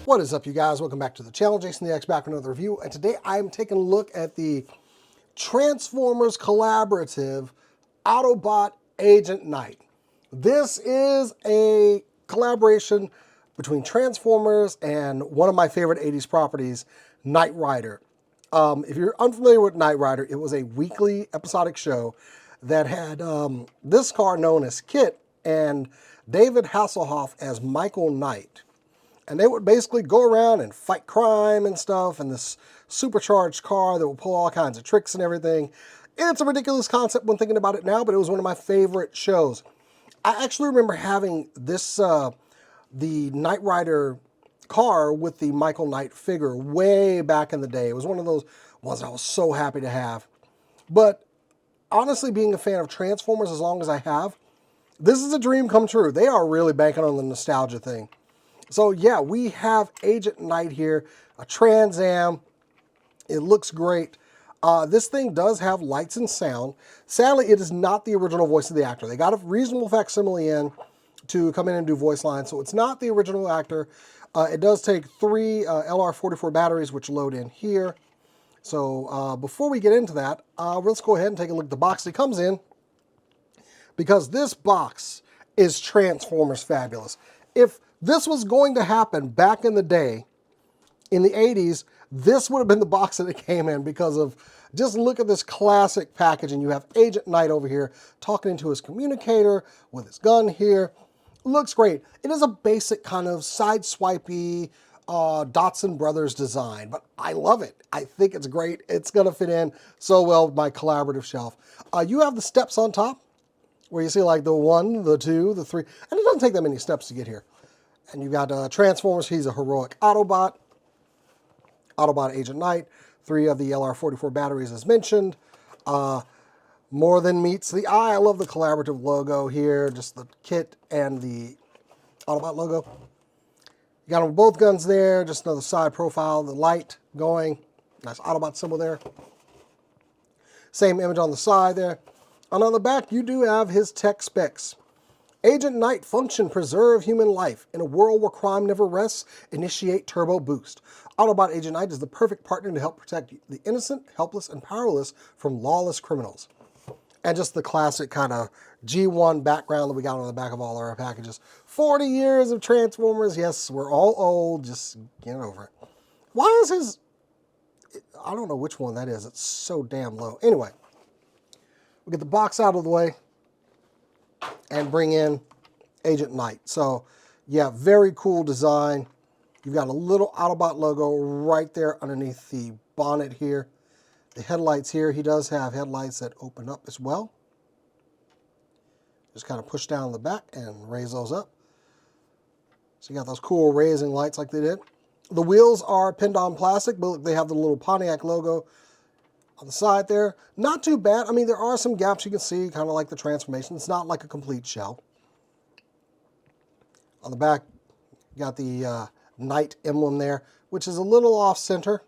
What is up, you guys? Welcome back to the channel. Jason the X back with another review, and today I'm taking a look at the Transformers Collaborative Autobot Agent Knight. This is a collaboration between Transformers and one of my favorite 80s properties, Knight Rider. If you're unfamiliar with Knight Rider, it was a weekly episodic show that had this car known as KITT and David Hasselhoff as Michael Knight. And they would basically go around and fight crime and stuff in this supercharged car that would pull all kinds of tricks and everything. It's a ridiculous concept when thinking about it now, but it was one of my favorite shows. I actually remember having this, the Knight Rider car with the Michael Knight figure way back in the day. It was one of those ones I was so happy to have. But honestly, being a fan of Transformers as long as I have, this is a dream come true. They are really banking on the nostalgia thing. So yeah, we have Agent Knight here, a Trans Am. It looks great. This thing does have lights and sound. Sadly, it is not the original voice of the actor. They got a reasonable facsimile in to come in and do voice lines, so it's not the original actor. It does take 3 LR44 batteries, which load in here. So before we get into that, let's go ahead and take a look at the box it comes in, because this box is Transformers fabulous. If this was going to happen back in the day, in the 80s, this would have been the box that it came in, because of, just look at this classic packaging. You have Agent Knight over here talking into his communicator with his gun here. Looks great. It is a basic kind of side-swipey Dotson Brothers design, but I love it. I think it's great. It's going to fit in so well with my collaborative shelf. You have the steps on top, where you see like the 1, the 2, the 3, and it doesn't take that many steps to get here. And you've got Transformers. He's a heroic Autobot. Autobot Agent Knight. 3 of the LR44 batteries as mentioned. More than meets the eye. I love the collaborative logo here. Just the KITT and the Autobot logo. You got them both guns there. Just another side profile. The light going. Nice Autobot symbol there. Same image on the side there. And on the back, you do have his tech specs. Agent Knight function, preserve human life. In a world where crime never rests, initiate turbo boost. Autobot Agent Knight is the perfect partner to help protect the innocent, helpless, and powerless from lawless criminals. And just the classic kind of G1 background that we got on the back of all our packages. 40 years of Transformers. Yes, we're all old. Just get over it. Why is his... I don't know which one that is. It's so damn low. Anyway, we'll get the box out of the way and bring in Agent Knight. So, yeah, very cool design. You've got a little Autobot logo right there underneath the bonnet here. The headlights here, he does have headlights that open up as well. Just kind of push down the back and raise those up. So you got those cool raising lights like they did. The wheels are pinned on plastic, but they have the little Pontiac logo on the side there. Not too bad. I mean, there are some gaps you can see, kind of like the transformation. It's not like a complete shell. On the back, you got the Knight emblem there, which is a little off-center.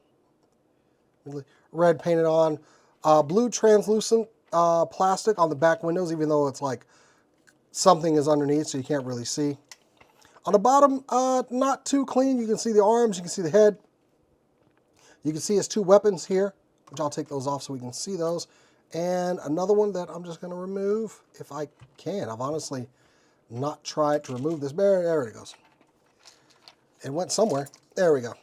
Red painted on. Blue translucent plastic on the back windows, even though it's like something is underneath, so you can't really see. On the bottom, not too clean. You can see the arms, you can see the head. You can see his 2 weapons here, which I'll take those off so we can see those. And another one that I'm just going to remove if I can. I've honestly not tried to remove this. There it goes. It went somewhere. There we go.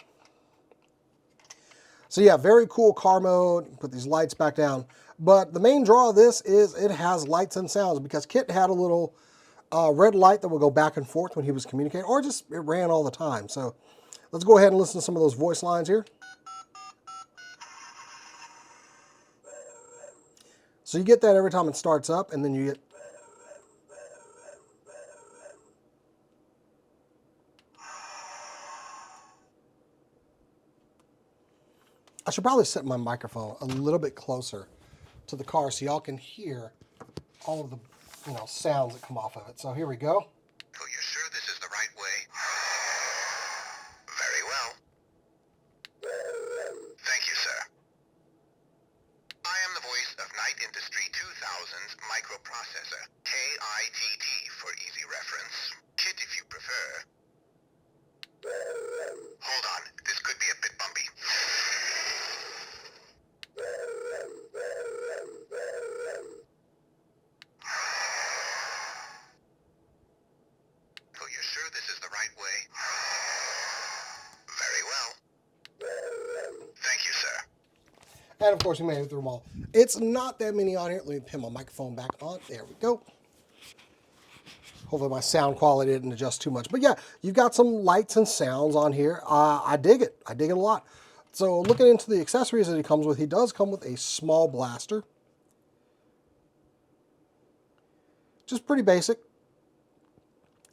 So yeah, very cool car mode. Put these lights back down. But the main draw of this is it has lights and sounds, because KITT had a little red light that would go back and forth when he was communicating, or just it ran all the time. So let's go ahead and listen to some of those voice lines here. So you get that every time it starts up, and then you get... I should probably set my microphone a little bit closer to the car so y'all can hear all of the, sounds that come off of it. So here we go. So you're sure this is the right way? Very well. Thank you, sir. I am the voice of Knight Industry 2000's microprocessor, KITT for easy reference, KITT if you prefer. And of course, we made it through them all. It's not that many on here. Let me pin my microphone back on. There we go. Hopefully my sound quality didn't adjust too much. But yeah, you've got some lights and sounds on here. I dig it. I dig it a lot. So looking into the accessories that he comes with, he does come with a small blaster. Just pretty basic.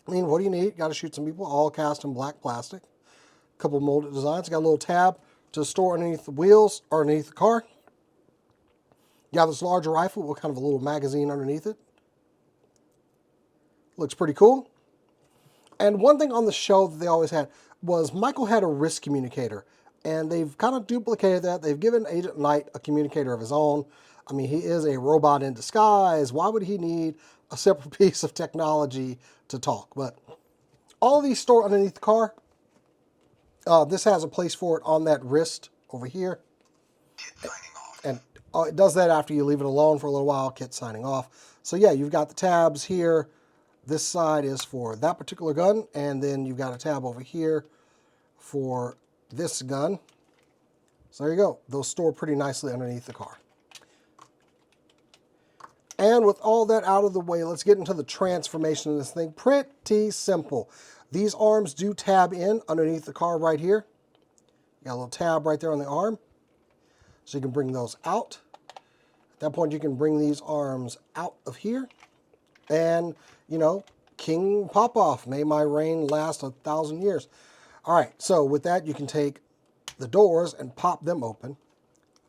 I mean, what do you need? Got to shoot some people, all cast in black plastic. A couple of molded designs. Got a little tab to store underneath the wheels or underneath the car. You have this larger rifle with kind of a little magazine underneath it. Looks pretty cool. And one thing on the show that they always had was Michael had a wrist communicator. And they've kind of duplicated that. They've given Agent Knight a communicator of his own. I mean, he is a robot in disguise. Why would he need a separate piece of technology to talk? But all of these store underneath the car. This has a place for it on that wrist over here. Kit signing off. And it does that after you leave it alone for a little while. Kit signing off. So yeah, you've got the tabs here. This side is for that particular gun. And then you've got a tab over here for this gun. So there you go. Those store pretty nicely underneath the car. And with all that out of the way, let's get into the transformation of this thing. Pretty simple. These arms do tab in underneath the car right here. You got a little tab right there on the arm. So you can bring those out. At that point, you can bring these arms out of here. And, you know, King Popoff, may my reign last 1,000 years. All right, so with that, you can take the doors and pop them open.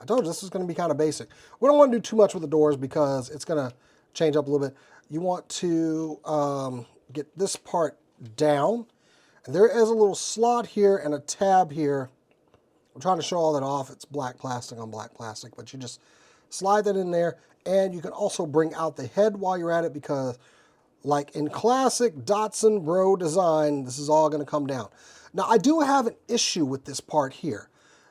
I told you this is going to be kind of basic. We don't want to do too much with the doors because it's going to change up a little bit. You want to get this part down. And there is a little slot here and a tab here. I'm trying to show all that off. It's black plastic on black plastic, but you just slide that in there. And you can also bring out the head while you're at it because, like in classic Datsun Bro design, this is all going to come down. Now, I do have an issue with this part here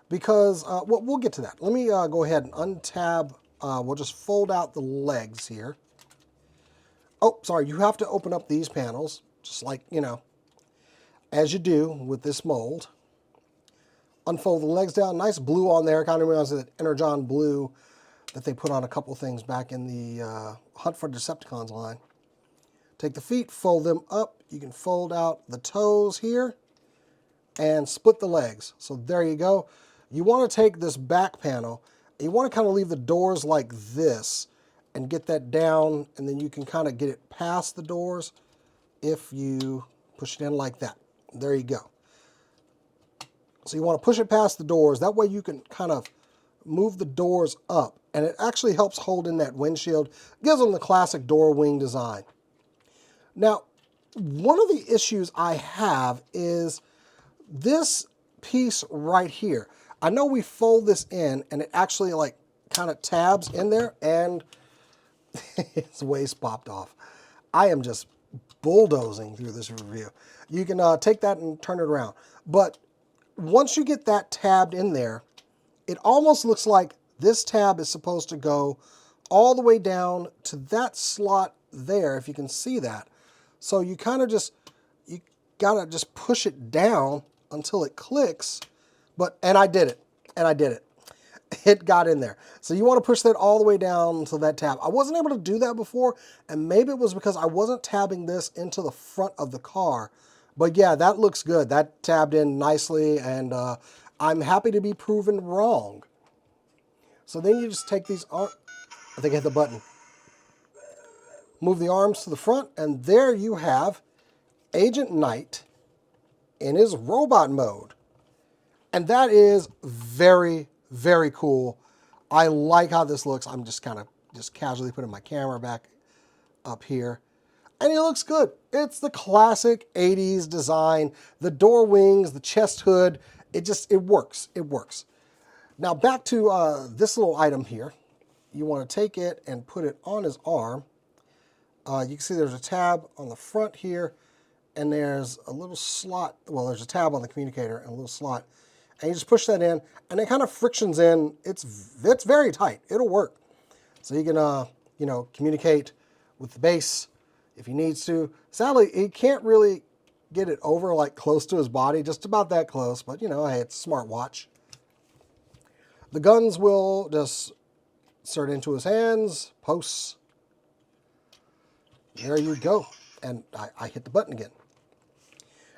because, we'll get to that. Let me go ahead and untab. We'll just fold out the legs here. Oh, sorry, you have to open up these panels, just like, you know, as you do with this mold. Unfold the legs down, nice blue on there. Kind of reminds me of that Energon blue that they put on a couple things back in the Hunt for Decepticons line. Take the feet, fold them up. You can fold out the toes here and split the legs. So there you go. You want to take this back panel, and you want to kind of leave the doors like this and get that down, and then you can kind of get it past the doors if you push it in like that. There you go. So you want to push it past the doors. That way you can kind of move the doors up, and it actually helps hold in that windshield. Gives them the classic door wing design. Now, one of the issues I have is this piece right here. I know we fold this in and it actually like kind of tabs in there and its waist popped off. I am just bulldozing through this review. You can take that and turn it around. But once you get that tabbed in there, it almost looks like this tab is supposed to go all the way down to that slot there, if you can see that. So you kind of just, you gotta just push it down until it clicks. And I did it. It got in there. So you want to push that all the way down to that tab. I wasn't able to do that before, and maybe it was because I wasn't tabbing this into the front of the car. But yeah, that looks good. That tabbed in nicely, and I'm happy to be proven wrong. So then you just take these arms, I think I hit the button. Move the arms to the front, and there you have Agent Knight in his robot mode. And that is very, very cool. I like how this looks. I'm just kind of casually putting my camera back up here. And it looks good. It's the classic 80s design. The door wings, the chest hood, it works. It works. Now back to this little item here. You want to take it and put it on his arm. You can see there's a tab on the front here, and there's a little slot. Well, there's a tab on the communicator and a little slot. And you just push that in, and it kind of frictions in. It's very tight. It'll work. So you can, you know, communicate with the base if he needs to. Sadly, he can't really get it over like close to his body, just about that close. But you know, hey, it's a smartwatch. The guns will just insert into his hands, posts. There you go. And I hit the button again.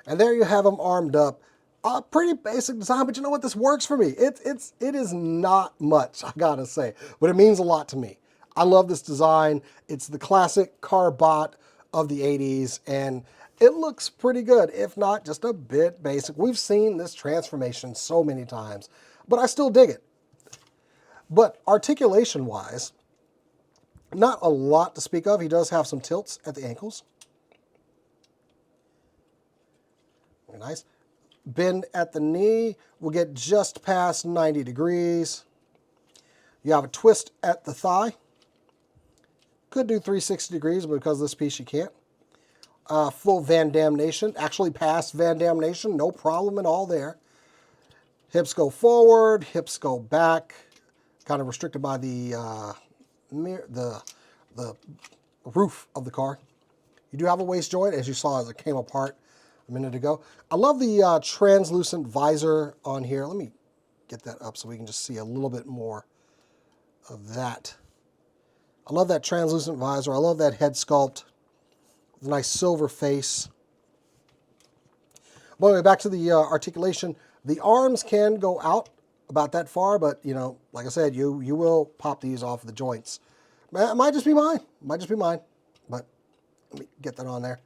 And there you have him armed up. A pretty basic design, but you know what? This works for me. It is not much, I gotta say, but it means a lot to me. I love this design. It's the classic car bot of the 80s, and it looks pretty good, if not just a bit basic. We've seen this transformation so many times, but I still dig it. But articulation-wise, not a lot to speak of. He does have some tilts at the ankles. Very nice. Bend at the knee will get just past 90 degrees. You have a twist at the thigh. Could do 360 degrees, but because of this piece you can't. Full Van Damnation, actually past Van Damnation, no problem at all there. Hips go forward, hips go back. Kind of restricted by the roof of the car. You do have a waist joint, as you saw as it came apart a minute ago. I love the translucent visor on here. Let me get that up so we can just see a little bit more of that. I love that translucent visor. I love that head sculpt. The nice silver face. But anyway, back to the articulation. The arms can go out about that far, but you know, like I said, you will pop these off the joints. It might just be mine. Might just be mine. But let me get that on there.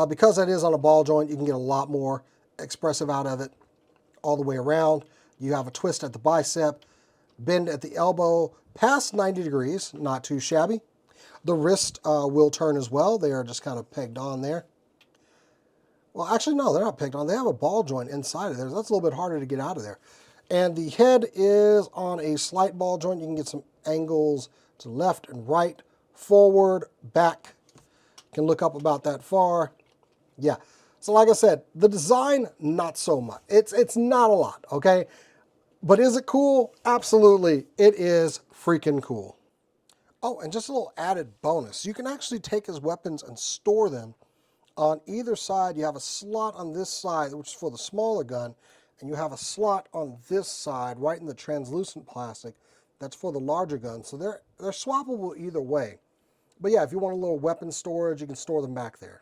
Because that is on a ball joint, you can get a lot more expressive out of it all the way around. You have a twist at the bicep, bend at the elbow, past 90 degrees, not too shabby. The wrist will turn as well. They are just kind of pegged on there. Well, actually, no, they're not pegged on. They have a ball joint inside of there. That's a little bit harder to get out of there. And the head is on a slight ball joint. You can get some angles to left and right, forward, back. You can look up about that far. Yeah, so like I said, the design, not so much. It's not a lot, okay? But is it cool? Absolutely, it is freaking cool. Oh, and just a little added bonus. You can actually take his weapons and store them on either side. You have a slot on this side, which is for the smaller gun, and you have a slot on this side, right in the translucent plastic, that's for the larger gun. So they're swappable either way. But yeah, if you want a little weapon storage, you can store them back there.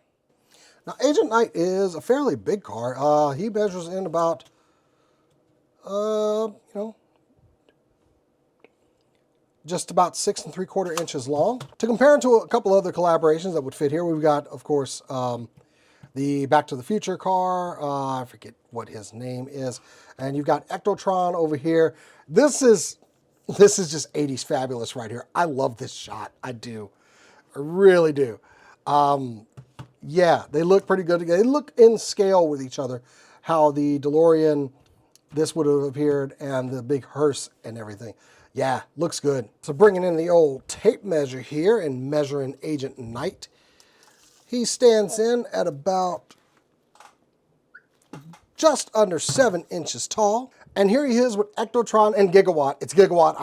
Now, Agent Knight is a fairly big car. He measures in about, just about 6 3/4 inches long. To compare him to a couple other collaborations that would fit here, we've got, of course, the Back to the Future car. I forget what his name is. And you've got Ectotron over here. This is just 80s fabulous right here. I love this shot. I do. I really do. Yeah, they look pretty good together. They look in scale with each other. How the DeLorean, this would have appeared, and the big hearse and everything. Yeah, looks good. So bringing in the old tape measure here and measuring Agent Knight. He stands in at about just under 7 inches tall. And here he is with Ectotron and Gigawatt. It's Gigawatt.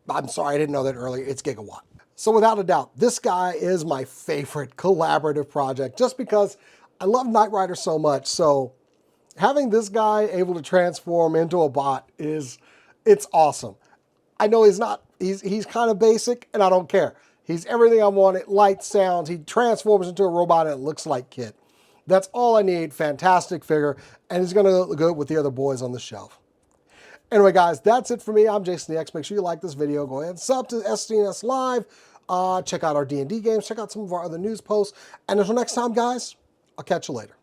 I'm sorry, I didn't know that earlier. It's Gigawatt. So without a doubt, this guy is my favorite collaborative project just because I love Knight Rider so much. So having this guy able to transform into a bot it's awesome. I know he's kind of basic and I don't care. He's everything I wanted, light, sounds. He transforms into a robot and it looks like Kit. That's all I need. Fantastic figure. And he's going to look good with the other boys on the shelf. Anyway, guys, that's it for me. I'm Jason the X. Make sure you like this video. Go ahead and sub to SDNS Live. Check out our D&D games. Check out some of our other news posts. And until next time, guys, I'll catch you later.